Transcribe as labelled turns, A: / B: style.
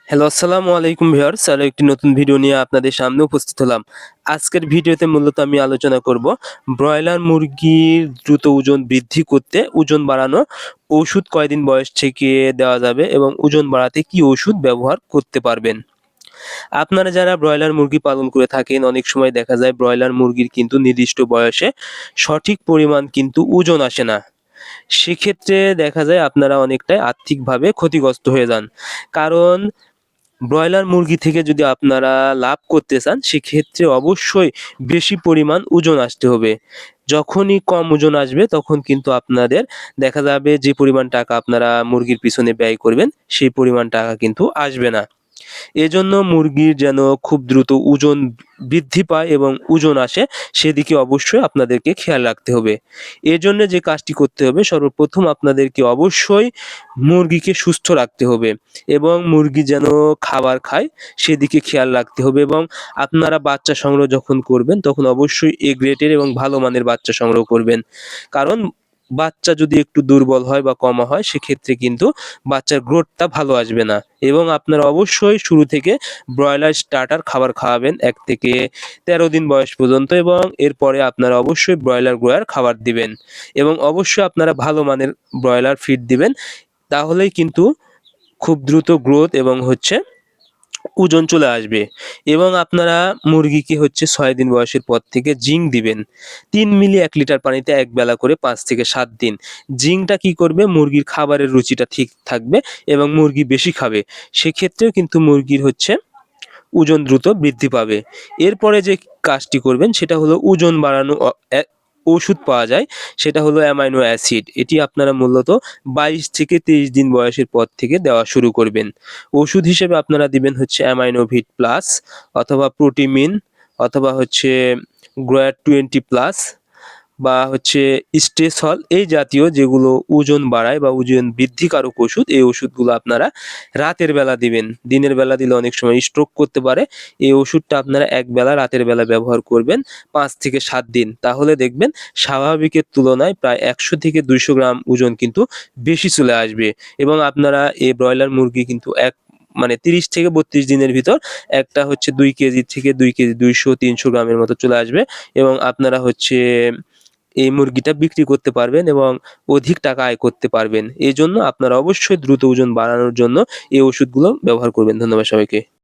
A: Hello, আসসালামু আলাইকুম viewers. আরো একটি নতুন ভিডিও নিয়ে আপনাদের সামনে উপস্থিত হলাম। আজকের ভিডিওতে মূলত আমি আলোচনা করব ব্রয়লার মুরগির দ্রুত ওজন বৃদ্ধি করতে ওজন বাড়ানো ওষুধ কয়দিন বয়স থেকে দেওয়া যাবে এবং ওজন বাড়াতে কি ওষুধ ব্যবহার করতে পারবেন। আপনারা যারা ব্রয়লার মুরগি পালন করে থাকেন, অনেক সময় দেখা যায় ব্রয়লার মুরগির কিন্তু নির্দিষ্ট বয়সে সঠিক পরিমাণ কিন্তু ওজন আসে না। সেক্ষেত্রে দেখা যায় আপনারা অনেকটাই আর্থিকভাবে ক্ষতিগ্রস্ত হয়ে যান। কারণ ব্রয়লার মুরগি থেকে যদি আপনারা লাভ করতে চান, সেক্ষেত্রে অবশ্যই বেশি পরিমাণ ওজন আসতে হবে। যখনই কম ওজন আসবে তখন কিন্তু আপনাদের দেখা যাবে যে পরিমাণ টাকা আপনারা মুরগির পিছনে ব্যয় করবেন, সেই পরিমাণ টাকা কিন্তু আসবে না। এজন্য মুরগির যেন খুব দ্রুত ওজন বৃদ্ধি পায় এবং ওজন আসে, সেদিকে অবশ্যই আপনাদেরকে খেয়াল রাখতে হবে। এজন্য যে কাজটি করতে হবে, সর্বপ্রথম আপনাদেরকে অবশ্যই মুরগিকে সুস্থ রাখতে হবে এবং মুরগি যেন খাবার খায় সেদিকে খেয়াল রাখতে হবে এবং আপনারা বাচ্চা সংগ্রহ যখন করবেন তখন অবশ্যই এ গ্রেডের এবং ভালো মানের বাচ্চা সংগ্রহ করবেন। কারণ বাচ্চা যদি একটু দুর্বল হয় বা কমা হয়, সেক্ষেত্রে কিন্তু বাচ্চার গ্রোথটা ভালো আসবে না এবং আপনারা অবশ্যই শুরু থেকে ব্রয়লার স্টার্টার খাবার খাওয়াবেন ১ থেকে ১৩ দিন বয়স পর্যন্ত এবং এরপরে আপনারা অবশ্যই ব্রয়লার গ্রোয়ার খাবার দিবেন এবং অবশ্যই আপনারা ভালো মানের ব্রয়লার ফিড দিবেন। তাহলেই কিন্তু খুব দ্রুত গ্রোথ এবং ওজন চলে আসবে এবং আপনারা মুরগিকে ৬ দিন বয়সের পর থেকে জিঙ্ক দিবেন। ৩ মিলি ১ লিটার পানিতে একবেলা করে ৫ থেকে ৭ দিন। জিঙ্কটা কি করবে? মুরগির খাবারের রুচিটা ঠিক থাকবে এবং মুরগি বেশি খাবে। সেক্ষেত্রেও কিন্তু মুরগির ওজন দ্রুত বৃদ্ধি পাবে। এরপরে যে কাজটি করবেন সেটা হলো ওজন বাড়ানো ওষুধ পাওয়া যায়, সেটা হলো অ্যামাইনো অ্যাসিড। এটি আপনারা মূলত ২২ থেকে ৩০ দিন বয়সের পর থেকে দেওয়া শুরু করবেন। ওষুধ হিসেবে আপনারা দিবেন অ্যামাইনোভিট প্লাস অথবা প্রোটিমিন অথবা গ্রোয়ার 20 প্লাস বা স্টেসল, এই জাতীয় যেগুলো ওজন বাড়ায় বা ওজন বৃদ্ধিকারক ওষুধ, এই ওষুধগুলো আপনারা রাতের বেলা দিবেন। দিনের বেলা দিলে অনেক সময় স্ট্রোক করতে পারে। এই ওষুধটা আপনারা একবেলা রাতের বেলা ব্যবহার করবেন ৫ থেকে ৭ দিন। তাহলে দেখবেন স্বাভাবিকের তুলনায় প্রায় ১০০ থেকে ২০০ গ্রাম ওজন কিন্তু বেশি চলে আসবে এবং আপনারা এই ব্রয়লার মুরগি কিন্তু ৩০ থেকে ৩২ দিনের ভিতর একটা ২ কেজি থেকে ২ কেজি ২০০-৩০০ গ্রামের মতো চলে আসবে এবং আপনারা এই মুরগিটা বিক্রি করতে পারবেন এবং অধিক টাকা আয় করতে পারবেন। এজন্য আপনারা অবশ্যই দ্রুত ওজন বাড়ানোর জন্য এই ওষুধগুলো ব্যবহার করবেন। ধন্যবাদ সবাইকে।